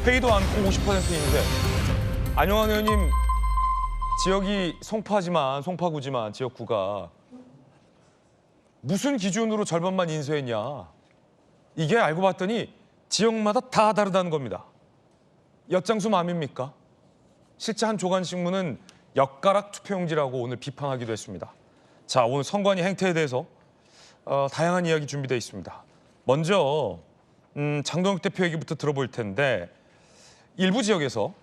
회의도 않고 50%인데 안영환 의원님 지역이 송파구지만 지역구가 무슨 기준으로 절반만 인수했냐. 이게 알고 봤더니 지역마다 다 다르다는 겁니다. 엿장수 맘입니까? 실제 한 조간신문은 엿가락 투표용지라고 오늘 비판하기도 했습니다. 자, 오늘 선관위 행태에 대해서 다양한 이야기 준비되어 있습니다. 먼저 장동혁 대표 얘기부터 들어볼 텐데 일부 지역에서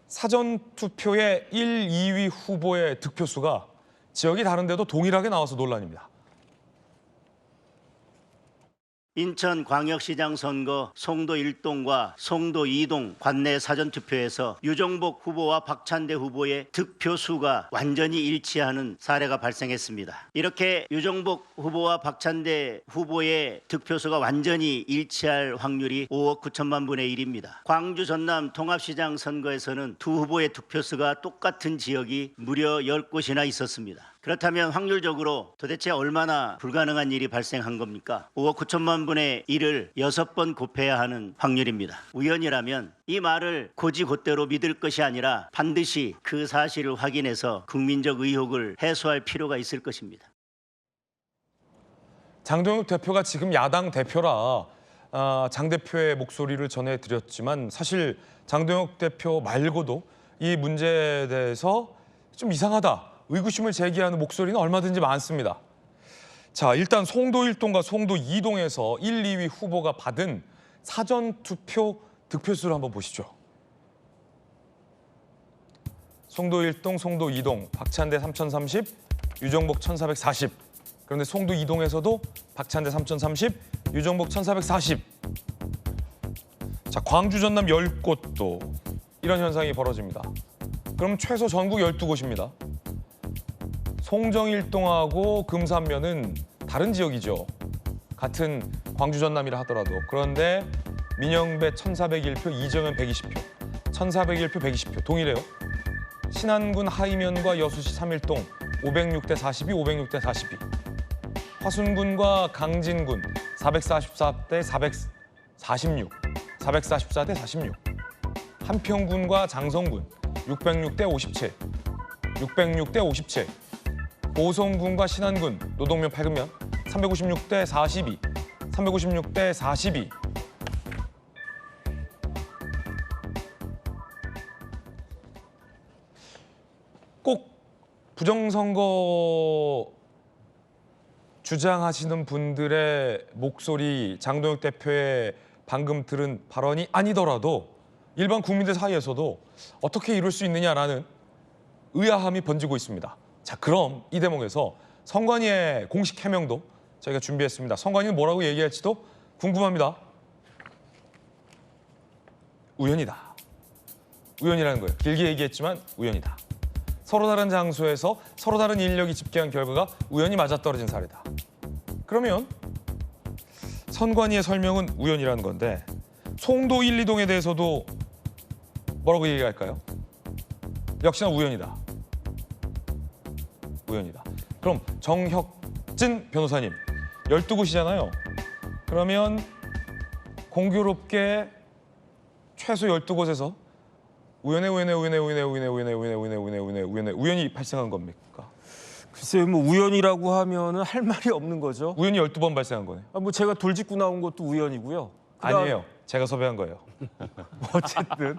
사전투표의 1, 2위 후보의 득표수가 지역이 다른데도 동일하게 나와서 논란입니다. 인천광역시장 선거 송도 1동과 송도 2동 관내 사전투표에서 유정복 후보와 박찬대 후보의 득표수가 완전히 일치하는 사례가 발생했습니다. 이렇게 유정복 후보와 박찬대 후보의 득표수가 완전히 일치할 확률이 5억 9천만 분의 1입니다. 광주 전남 통합시장 선거에서는 두 후보의 득표수가 똑같은 지역이 무려 10곳이나 있었습니다. 그렇다면 확률적으로 도대체 얼마나 불가능한 일이 발생한 겁니까? 5억 9천만 분의 1을 6번 곱해야 하는 확률입니다. 우연이라면 이 말을 곧이곧대로 믿을 것이 아니라 반드시 그 사실을 확인해서 국민적 의혹을 해소할 필요가 있을 것입니다. 장동혁 대표가 지금 야당 대표라 장 대표의 목소리를 전해드렸지만 사실 장동혁 대표 말고도 이 문제에 대해서 좀 이상하다. 의구심을 제기하는 목소리는 얼마든지 많습니다. 자, 일단 송도 1동과 송도 2동에서 1, 2위 후보가 받은 사전투표 득표수를 한번 보시죠. 송도 1동, 송도 2동, 박찬대 3,030, 유정복 1,440. 그런데 송도 2동에서도 박찬대 3,030, 유정복 1,440. 자, 광주 전남 10곳도 이런 현상이 벌어집니다. 그럼 최소 전국 12곳입니다. 송정 1동하고 금산면은 다른 지역이죠. 같은 광주 전남이라 하더라도. 그런데 민영배 1,401표, 이정현 120표, 1,401표, 120표 동일해요. 신안군 하이면과 여수시 3일동 506대 42, 506대 42. 화순군과 강진군 444대 446, 444대 46. 한평군과 장성군 606대 57, 606대 57. 보성군과 신안군, 노동면 팔근면 356대 42, 356대 42. 꼭 부정선거 주장하시는 분들의 목소리, 장동혁 대표의 방금 들은 발언이 아니더라도 일반 국민들 사이에서도 어떻게 이룰 수 있느냐라는 의아함이 번지고 있습니다. 자, 그럼 이 대목에서 선관위의 공식 해명도 저희가 준비했습니다. 선관위는 뭐라고 얘기할지도 궁금합니다. 우연이다. 우연이라는 거예요. 길게 얘기했지만 우연이다. 서로 다른 장소에서 서로 다른 인력이 집계한 결과가 우연히 맞아떨어진 사례다. 그러면 선관위의 설명은 우연이라는 건데 송도 1, 2동에 대해서도 뭐라고 얘기할까요? 역시나 우연이다. 우연이다. 그럼 정혁진 변호사님 12곳이잖아요. 그러면 공교롭게 최소 12곳에서 우연이 발생한 겁니까? 글쎄요, 뭐 우연이라고 하면은 할 말이 없는 거죠. 우연히 12번 발생한 거네요. 뭐 제가 돌직구 나온 것도 우연이고요. 아니에요. 제가 섭외한 거예요. 어쨌든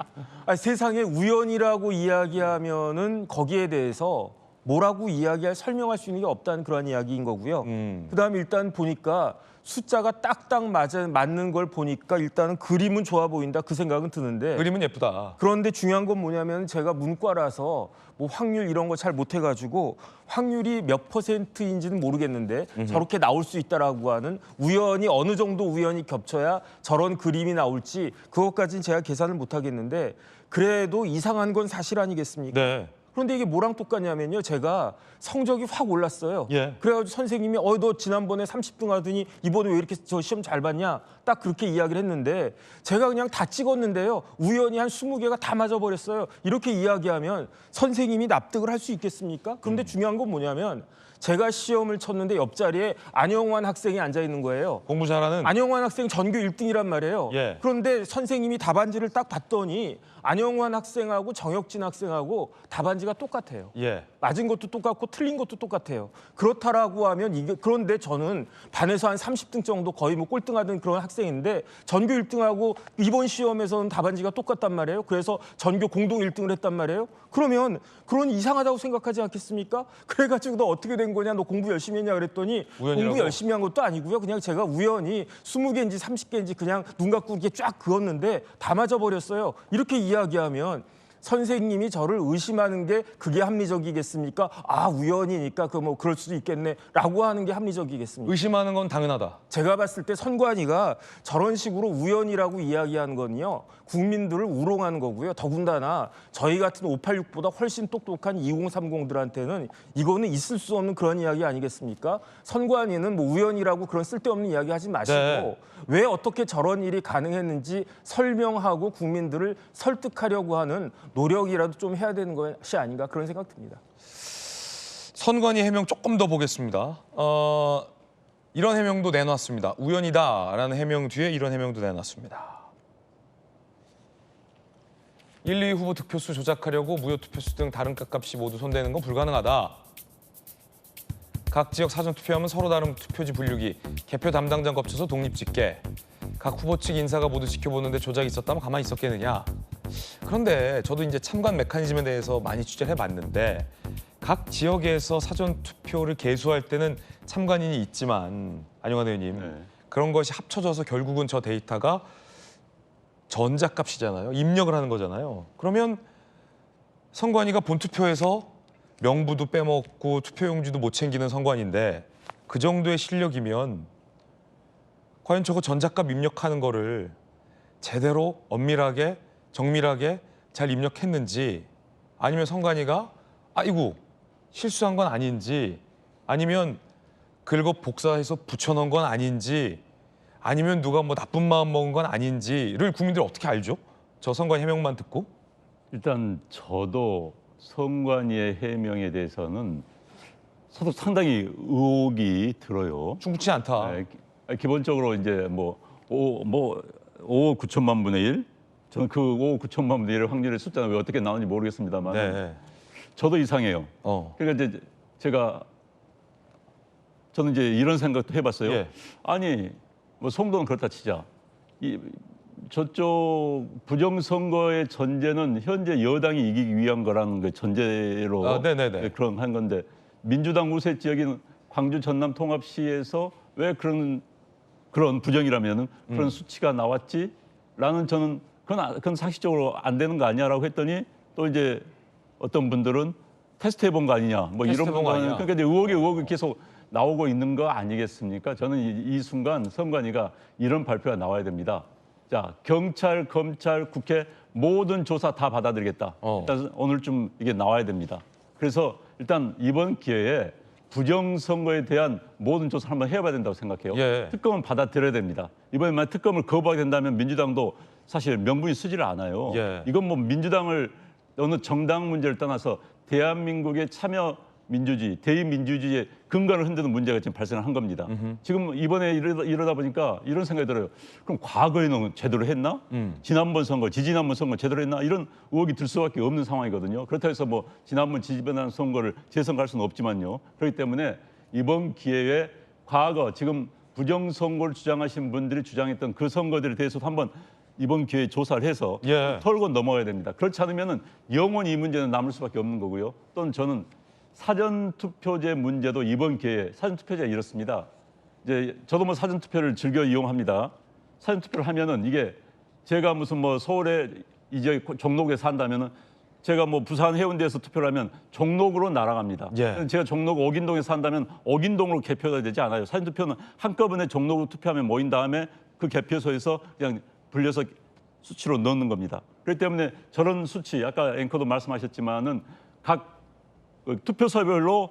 세상에 우연이라고 이야기하면은 거기에 대해서 뭐라고 이야기할 설명할 수 있는 게 없다는 그런 이야기인 거고요. 그다음에 일단 보니까 숫자가 딱딱 맞는 걸 보니까 일단은 그림은 좋아 보인다 그 생각은 드는데 그림은 예쁘다. 그런데 중요한 건 뭐냐면 제가 문과라서 뭐 확률 이런 거 잘 못해가지고 확률이 몇 %인지는 모르겠는데 저렇게 나올 수 있다라고 하는 우연이 어느 정도 우연이 겹쳐야 저런 그림이 나올지 그것까지는 제가 계산을 못하겠는데 그래도 이상한 건 사실 아니겠습니까? 네. 그런데 이게 뭐랑 똑같냐면요. 제가 성적이 확 올랐어요. 예. 그래가지고 선생님이 너 지난번에 30등 하더니 이번에 왜 이렇게 저 시험 잘 봤냐? 딱 그렇게 이야기를 했는데 제가 그냥 다 찍었는데요. 우연히 한 20개가 다 맞아버렸어요. 이렇게 이야기하면 선생님이 납득을 할 수 있겠습니까? 그런데 중요한 건 뭐냐면 제가 시험을 쳤는데 옆자리에 안영환 학생이 앉아 있는 거예요. 공부 잘하는 안영환 학생 전교 1등이란 말이에요. 예. 그런데 선생님이 답안지를 딱 봤더니 안영환 학생하고 정혁진 학생하고 답안지가 똑같아요. 예. 맞은 것도 똑같고 틀린 것도 똑같아요. 그렇다라고 하면 이게 그런데 저는 반에서 한 30등 정도 거의 뭐 꼴등하던 그런 학생인데 전교 1등하고 이번 시험에서는 답안지가 똑같단 말이에요. 그래서 전교 공동 1등을 했단 말이에요. 그러면 그런 이상하다고 생각하지 않겠습니까? 그래가지고 너 어떻게 된 거냐? 너 공부 열심히 했냐? 그랬더니 우연이라고? 공부 열심히 한 것도 아니고요. 그냥 제가 우연히 20개인지 30개인지 그냥 눈 감고 이렇게 쫙 그었는데 다 맞아버렸어요. 이렇게 이야기하면 선생님이 저를 의심하는 게 그게 합리적이겠습니까? 아, 우연이니까 그 뭐 그럴 수도 있겠네라고 하는 게 합리적이겠습니까? 의심하는 건 당연하다. 제가 봤을 때 선관위가 저런 식으로 우연이라고 이야기하는 건요. 국민들을 우롱하는 거고요. 더군다나 저희 같은 586보다 훨씬 똑똑한 2030들한테는 이거는 있을 수 없는 그런 이야기 아니겠습니까? 선관위는 뭐 우연이라고 그런 쓸데없는 이야기 하지 마시고 네. 왜 어떻게 저런 일이 가능했는지 설명하고 국민들을 설득하려고 하는 노력이라도 좀 해야 되는 것이 아닌가 그런 생각 듭니다. 선관위 해명 조금 더 보겠습니다. 이런 해명도 내놨습니다. 우연이다라는 해명 뒤에 이런 해명도 내놨습니다. 1, 2 후보 득표수 조작하려고 무효 투표수 등 다른 값값이 모두 손대는 건 불가능하다. 각 지역 사전투표하면 서로 다른 투표지 분류기, 개표 담당자 거쳐서 독립집계. 각 후보 측 인사가 모두 지켜보는데 조작이 있었다면 가만히 있었겠느냐. 그런데 저도 이제 참관 메커니즘에 대해서 많이 취재를 해봤는데 각 지역에서 사전투표를 개수할 때는 참관인이 있지만 안영환 의원님 네. 그런 것이 합쳐져서 결국은 저 데이터가 전자값이잖아요. 입력을 하는 거잖아요. 그러면 선관위가 본투표에서 명부도 빼먹고 투표용지도 못 챙기는 선관위인데 그 정도의 실력이면 과연 저거 전자값 입력하는 거를 제대로 엄밀하게 정밀하게 잘 입력했는지 아니면 선관위가 아이고 실수한 건 아닌지 아니면 긁어 복사해서 붙여넣은 건 아닌지 아니면 누가 뭐 나쁜 마음 먹은 건 아닌지를 국민들이 어떻게 알죠? 저 선관위 해명만 듣고? 일단 저도 선관위의 해명에 대해서는 저도 상당히 의혹이 들어요. 충분치 않다. 기본적으로 이제 뭐 5억 9천만 분의 1? 저는 그 5억 9천만 분의 1의 확률의 숫자는 왜 어떻게 나오는지 모르겠습니다만 네. 저도 이상해요. 그러니까 이제 저는 이제 이런 생각도 해봤어요. 예. 아니 뭐 송도는 그렇다 치자. 저쪽 부정선거의 전제는 현재 여당이 이기기 위한 거라는 그 전제로 네네네. 그런 한 건데 민주당 우세 지역인 광주 전남 통합시에서 왜 그런 부정이라면은 그런 수치가 나왔지라는 저는 그건 상식적으로 안 되는 거 아니야라고 했더니 또 이제 어떤 분들은 테스트 해본 거 아니냐 뭐 이런 해본 거 아니야. 그러니까 이제 의혹이 계속 나오고 있는 거 아니겠습니까? 저는 이 순간 선관위가 이런 발표가 나와야 됩니다. 자, 경찰, 검찰, 국회 모든 조사 다 받아들이겠다. 일단 오늘쯤 이게 나와야 됩니다. 그래서 일단 이번 기회에 부정선거에 대한 모든 조사를 한번 해봐야 된다고 생각해요. 예. 특검은 받아들여야 됩니다. 이번에 만약 특검을 거부하게 된다면 민주당도 사실 명분이 쓰지를 않아요. 예. 이건 뭐 민주당을 어느 정당 문제를 떠나서 대한민국의 참여 민주주의, 대의민주주의의 근간을 흔드는 문제가 지금 발생을 한 겁니다. 지금 이번에 이러다 보니까 이런 생각이 들어요. 그럼 과거에는 제대로 했나? 지난번 선거, 지지난번 선거 제대로 했나? 이런 의혹이 들 수밖에 없는 상황이거든요. 그렇다고 해서 뭐 지난번 지지난 선거를 재선거할 수는 없지만요. 그렇기 때문에 이번 기회에 과거 지금 부정선거를 주장하신 분들이 주장했던 그 선거들에 대해서도 한번 이번 기회에 조사를 해서 털고 넘어가야 됩니다. 그렇지 않으면 영원히 이 문제는 남을 수밖에 없는 거고요. 또는 저는 사전투표제 문제도 이번 기회에 사전투표제가 이렇습니다. 이제 저도 뭐 사전투표를 즐겨 이용합니다. 사전투표를 하면은 이게 제가 무슨 뭐 서울에 이제 종로구에 산다면은 제가 뭐 부산 해운대에서 투표를 하면 종로구로 날아갑니다. 예. 제가 종로구 옥인동에 산다면 옥인동으로 개표가 되지 않아요. 사전투표는 한꺼번에 종로구 투표하면 모인 다음에 그 개표소에서 그냥 불려서 수치로 넣는 겁니다. 그렇기 때문에 저런 수치, 아까 앵커도 말씀하셨지만은 각 투표소별로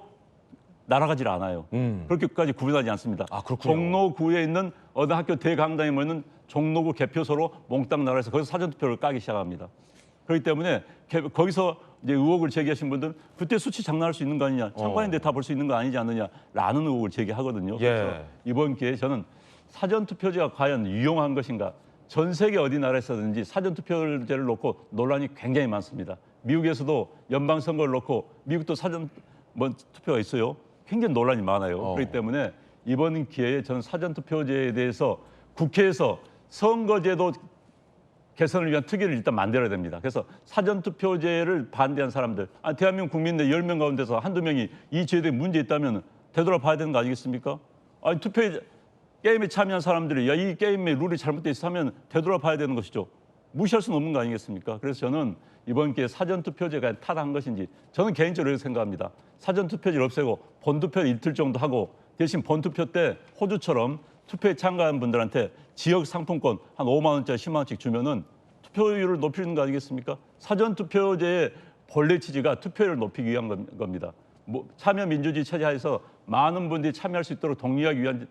날아가질 않아요. 그렇게까지 구분하지 않습니다. 아, 그렇군요. 종로구에 있는 어느 학교 대강당에 모이는 종로구 개표소로 몽땅 날아서 거기서 사전투표를 까기 시작합니다. 그렇기 때문에 거기서 이제 의혹을 제기하신 분들은 그때 수치 장난할 수 있는 거 아니냐, 참관인데 다 볼 수 있는 거 아니지 않느냐라는 의혹을 제기하거든요. 그래서 이번 기회에 저는 사전투표제가 과연 유용한 것인가? 전 세계 어디 나라에서든지 사전투표제를 놓고 논란이 굉장히 많습니다. 미국에서도 연방선거를 놓고 미국도 사전 투표가 있어요. 굉장히 논란이 많아요. 그렇기 때문에 이번 기회에 저는 사전투표제에 대해서 국회에서 선거제도 개선을 위한 특위를 일단 만들어야 됩니다. 그래서 사전투표제를 반대한 사람들, 대한민국 국민들 10명 가운데서 한두 명이 이 제도에 문제 있다면 되돌아봐야 되는 거 아니겠습니까? 아니, 게임에 참여한 사람들이 야, 이 게임의 룰이 잘못돼 있어 하면 되돌아봐야 되는 것이죠. 무시할 수는 없는 거 아니겠습니까? 그래서 저는 이번 기회에 사전투표제가 타당한 것인지 저는 개인적으로 이렇게 생각합니다. 사전투표제를 없애고 본투표 이틀 정도 하고 대신 본투표 때 호주처럼 투표에 참가한 분들한테 지역 상품권 한 5만 원짜리 10만 원씩 주면은 투표율을 높이는 거 아니겠습니까? 사전투표제의 본래 취지가 투표율을 높이기 위한 겁니다. 참여 민주주의 체제하에서 많은 분들이 참여할 수 있도록 독려하기 위한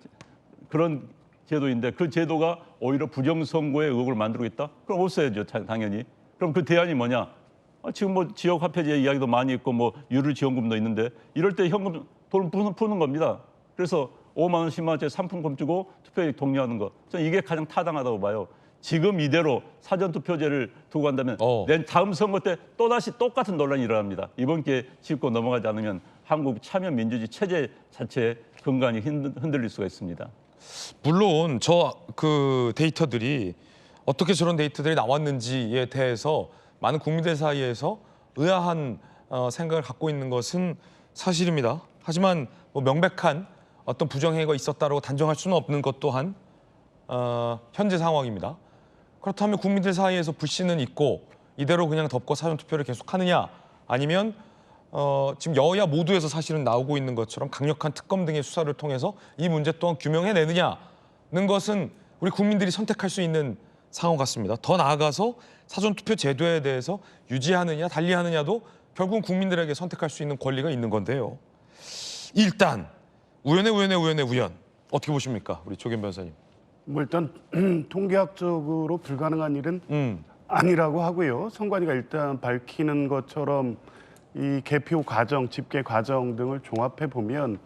그런 제도인데 그 제도가 오히려 부정선거의 의혹을 만들고 있다? 그럼 없어야죠, 당연히. 그럼 그 대안이 뭐냐? 지금 지역 화폐제 이야기도 많이 있고 유류 지원금도 있는데 이럴 때 현금 돈 푸는 겁니다. 그래서 5만 원, 10만 원짜리 상품권 주고 투표에 독려하는 거. 저는 이게 가장 타당하다고 봐요. 지금 이대로 사전투표제를 두고 간다면 내 다음 선거 때 또다시 똑같은 논란이 일어납니다. 이번 기회에 짚고 넘어가지 않으면 한국 참여민주주의 체제 자체의 근간이 흔들릴 수가 있습니다. 물론 그 데이터들이 어떻게 저런 데이터들이 나왔는지에 대해서 많은 국민들 사이에서 의아한 생각을 갖고 있는 것은 사실입니다. 하지만 명백한 어떤 부정행위가 있었다고 단정할 수는 없는 것 또한 현재 상황입니다. 그렇다면 국민들 사이에서 불신은 있고 이대로 그냥 덮고 사전투표를 계속하느냐 아니면 지금 여야 모두에서 사실은 나오고 있는 것처럼 강력한 특검 등의 수사를 통해서 이 문제 또한 규명해내느냐는 것은 우리 국민들이 선택할 수 있는 상황 같습니다. 더 나아가서 사전투표 제도에 대해서 유지하느냐 달리하느냐도 결국은 국민들에게 선택할 수 있는 권리가 있는 건데요. 일단 우연의 우연 어떻게 보십니까? 우리 조겸 변호사님. 일단 통계학적으로 불가능한 일은 아니라고 하고요. 선관위가 일단 밝히는 것처럼 이 개표 과정, 집계 과정 등을 종합해 보면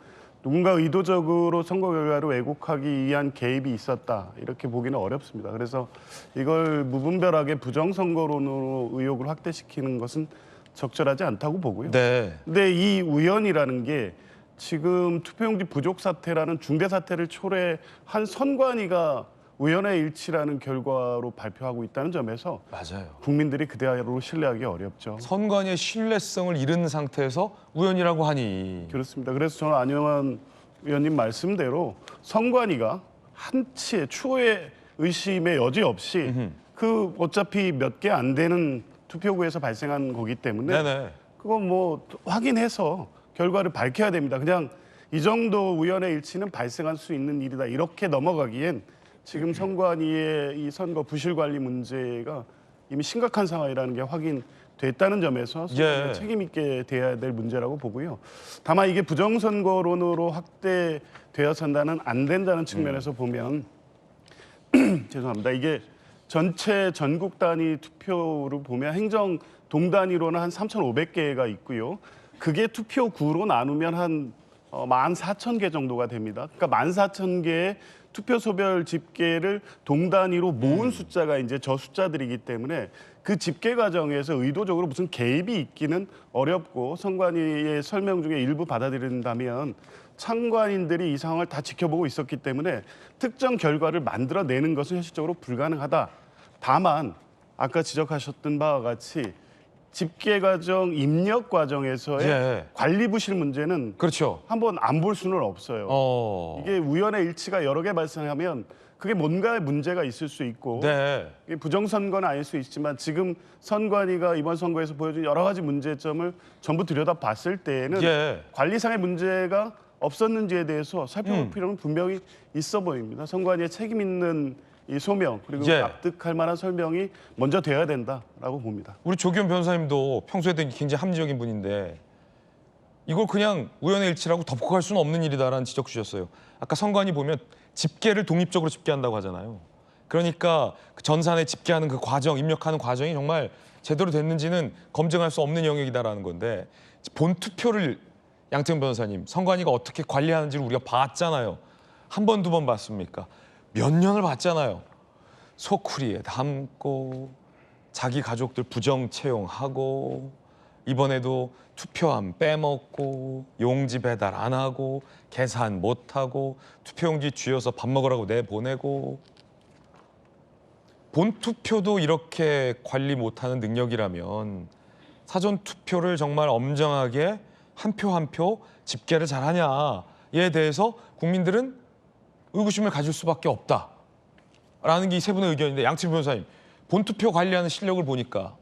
누군가 의도적으로 선거 결과를 왜곡하기 위한 개입이 있었다 이렇게 보기는 어렵습니다. 그래서 이걸 무분별하게 부정선거론으로 의혹을 확대시키는 것은 적절하지 않다고 보고요. 네. 근데 이 우연이라는 게 지금 투표용지 부족 사태라는 중대 사태를 초래한 선관위가 우연의 일치라는 결과로 발표하고 있다는 점에서 맞아요. 국민들이 그대로 신뢰하기 어렵죠. 선관위의 신뢰성을 잃은 상태에서 우연이라고 하니. 그렇습니다. 그래서 저는 안영환 의원님 말씀대로 선관위가 한치의 추호의 의심의 여지 없이 그 어차피 몇 개 안 되는 투표구에서 발생한 거기 때문에 네네. 그건 확인해서 결과를 밝혀야 됩니다. 그냥 이 정도 우연의 일치는 발생할 수 있는 일이다 이렇게 넘어가기엔 지금 선관위의 이 선거 부실 관리 문제가 이미 심각한 상황이라는 게 확인됐다는 점에서 책임 있게 대해야 될 문제라고 보고요. 다만 이게 부정선거론으로 확대되어서는 안 된다는 측면에서 보면 죄송합니다. 이게 전체 전국 단위 투표를 보면 행정 동 단위로는 한 3,500개가 있고요. 그게 투표구로 나누면 한 14,000개 정도가 됩니다. 그러니까 14,000개의 투표소별 집계를 동 단위로 모은 숫자가 이제 저 숫자들이기 때문에 그 집계 과정에서 의도적으로 무슨 개입이 있기는 어렵고 선관위의 설명 중에 일부 받아들인다면 참관인들이 이 상황을 다 지켜보고 있었기 때문에 특정 결과를 만들어내는 것은 현실적으로 불가능하다. 다만 아까 지적하셨던 바와 같이 집계 과정, 입력 과정에서의 관리 부실 문제는 그렇죠. 한번 안 볼 수는 없어요. 이게 우연의 일치가 여러 개 발생하면 그게 뭔가의 문제가 있을 수 있고 이게 부정선거는 아닐 수 있지만 지금 선관위가 이번 선거에서 보여준 여러 가지 문제점을 전부 들여다봤을 때에는 관리상의 문제가 없었는지에 대해서 살펴볼 필요는 분명히 있어 보입니다. 선관위의 책임 있는 이 소명 그리고 납득할 만한 설명이 먼저 돼야 된다라고 봅니다. 우리 조기현 변호사님도 평소에 굉장히 합리적인 분인데 이걸 그냥 우연의 일치라고 덮고 갈 수는 없는 일이다라는 지적 주셨어요. 아까 선관위 보면 집계를 독립적으로 집계한다고 하잖아요. 그러니까 그 전산에 집계하는 그 과정, 입력하는 과정이 정말 제대로 됐는지는 검증할 수 없는 영역이다라는 건데 본 투표를 양태형 변호사님 선관위가 어떻게 관리하는지를 우리가 봤잖아요. 한 번, 두 번 봤습니까? 몇 년을 봤잖아요. 소쿠리에 담고 자기 가족들 부정 채용하고 이번에도 투표함 빼먹고 용지 배달 안 하고 계산 못 하고 투표용지 쥐어서 밥 먹으라고 내보내고 본 투표도 이렇게 관리 못하는 능력이라면 사전 투표를 정말 엄정하게 한 표 한 표 집계를 잘하냐에 대해서 국민들은 의구심을 가질 수밖에 없다라는 게 이 세 분의 의견인데 양철 변호사님 본 투표 관리하는 실력을 보니까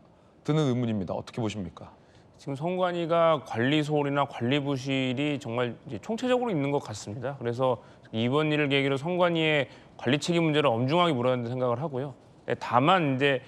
드는 의문입니다. 어떻게 보십니까? 지금 선관위가 관리소홀이나 관리부실이 정말 이제 총체적으로 있는 것 같습니다. 그래서 이번 일을 계기로 선관위의 관리 책임 문제를 엄중하게 물어야 한다는 생각을 하고요. 다만 이제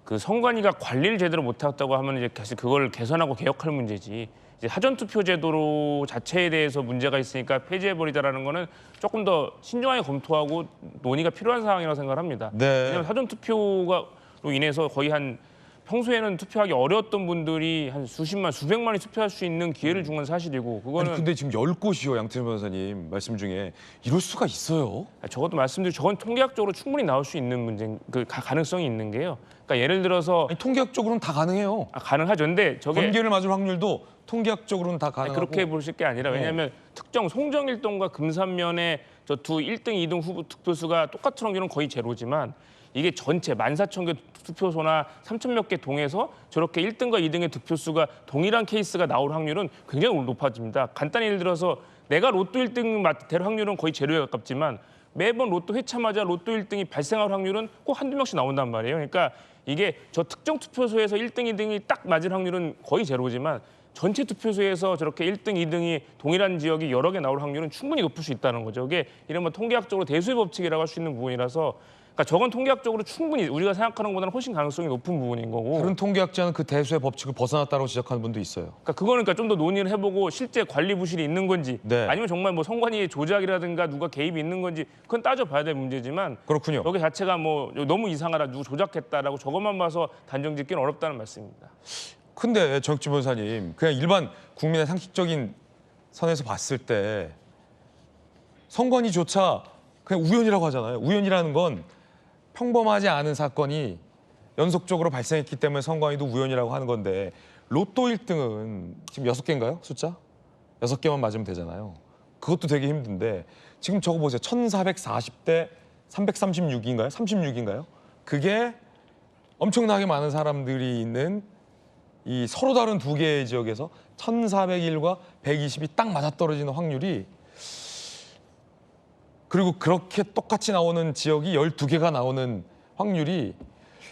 그 선관위가 관리를 제대로 못했다고 하면 이제 사실 그걸 개선하고 개혁할 문제지. 이제 사전투표 제도로 자체에 대해서 문제가 있으니까 폐지해버리자라는 거는 조금 더 신중하게 검토하고 논의가 필요한 상황이라고 생각을 합니다. 네. 왜냐하면 사전투표로 인해서 거의 한 평소에는 투표하기 어려웠던 분들이 한 수십만, 수백만이 투표할 수 있는 기회를 준 건 사실이고 그거는 아니 근데 지금 10곳이요 양태현 변호사님 말씀 중에 이럴 수가 있어요? 적어도 말씀드린 저건 통계학적으로 충분히 나올 수 있는 문제, 그 가능성이 있는 게요. 그러니까 예를 들어서 아니, 통계학적으로는 다 가능해요. 가능하죠. 근데 저게 번개를 맞을 확률도 통계학적으로는 다 가능하고 그렇게 보실 게 아니라 왜냐하면 특정 송정일동과 금산면의 저 두 1등, 2등 후보 득표수가 똑같은 확률은 거의 제로지만 이게 전체 14,000개 투표소나 3,000 몇 개 동에서 저렇게 1등과 2등의 득표수가 동일한 케이스가 나올 확률은 굉장히 높아집니다. 간단히 예를 들어서 내가 로또 1등 될 확률은 거의 제로에 가깝지만 매번 로또 회차마다 로또 1등이 발생할 확률은 꼭 한두 명씩 나온단 말이에요. 그러니까 이게 저 특정 투표소에서 1등, 2등이 딱 맞을 확률은 거의 제로지만 전체 투표소에서 저렇게 1등, 2등이 동일한 지역이 여러 개 나올 확률은 충분히 높을 수 있다는 거죠. 이게 이른바 통계학적으로 대수의 법칙이라고 할 수 있는 부분이라서 그러니까 저건 통계학적으로 충분히 우리가 생각하는 것보다는 훨씬 가능성이 높은 부분인 거고. 다른 통계학자는 그 대수의 법칙을 벗어났다고 지적하는 분도 있어요. 그러니까 그거는 좀 더 논의를 해보고 실제 관리 부실이 있는 건지 네. 아니면 정말 뭐 선관위의 조작이라든가 누가 개입이 있는 건지 그건 따져봐야 될 문제지만 그렇군요. 여기 자체가 뭐 너무 이상하다, 누구 조작했다라고 저것만 봐서 단정짓기는 어렵다는 말씀입니다. 근데 정혁진 변호사님 그냥 일반 국민의 상식적인 선에서 봤을 때 선관위조차 그냥 우연이라고 하잖아요. 우연이라는 건 평범하지 않은 사건이 연속적으로 발생했기 때문에 선관위도 우연이라고 하는 건데 로또 1등은 지금 6개인가요? 숫자? 6개만 맞으면 되잖아요. 그것도 되게 힘든데 지금 저거 보세요. 1440대 336인가요? 36인가요? 그게 엄청나게 많은 사람들이 있는 이 서로 다른 두 개의 지역에서 1401과 120이 딱 맞아떨어지는 확률이 그리고 그렇게 똑같이 나오는 지역이 12개가 나오는 확률이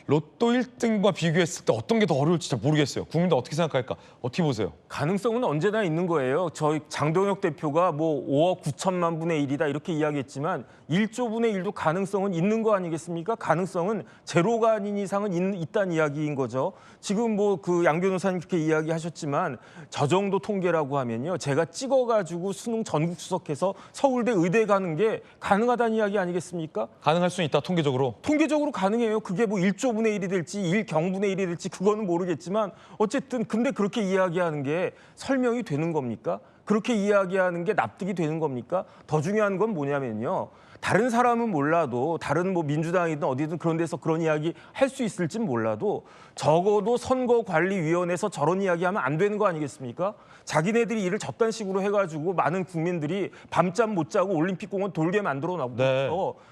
로또 1등과 비교했을 때 어떤 게 더 어려울지 잘 모르겠어요. 국민들 어떻게 생각할까? 어떻게 보세요? 가능성은 언제나 있는 거예요. 저희 장동혁 대표가 뭐 5억 9천만 분의 1이다 이렇게 이야기했지만 1조 분의 1도 가능성은 있는 거 아니겠습니까? 가능성은 제로가 아닌 이상은 있다는 이야기인 거죠. 지금 뭐 그 양 변호사님 그렇게 이야기하셨지만 저 정도 통계라고 하면요. 제가 찍어가지고 수능 전국 수석해서 서울대 의대 가는 게 가능하다는 이야기 아니겠습니까? 가능할 수는 있다, 통계적으로. 통계적으로 가능해요. 그게 뭐 1조 분의 1이 될지 1경분의 1이 될지 그거는 모르겠지만 어쨌든 근데 그렇게 이야기하는 게 설명이 되는 겁니까? 그렇게 이야기하는 게 납득이 되는 겁니까? 더 중요한 건 뭐냐면요. 다른 사람은 몰라도 다른 뭐 민주당이든 어디든 그런 데서 그런 이야기 할 수 있을진 몰라도 적어도 선거관리위원회에서 저런 이야기하면 안 되는 거 아니겠습니까? 자기네들이 일을 저딴 식으로 해가지고 많은 국민들이 밤잠 못 자고 올림픽공원 돌게 만들어 놔서 네.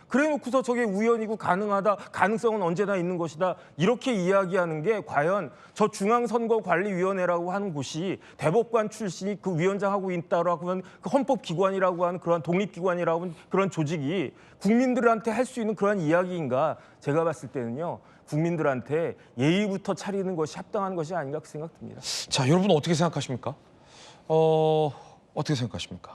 그래 놓고서 저게 우연이고 가능하다, 가능성은 언제나 있는 것이다 이렇게 이야기하는 게 과연 저 중앙선거관리위원회라고 하는 곳이 대법관 출신이 그 위원장하고 있다라고 하면 그 헌법기관이라고 하는 그런 독립기관이라고 하는 그런 조직이 국민들한테 할 수 있는 그런 이야기인가? 제가 봤을 때는요. 국민들한테 예의부터 차리는 것이 합당한 것이 아닌가 그 생각 듭니다. 자, 여러분 어떻게 생각하십니까? 어떻게 생각하십니까?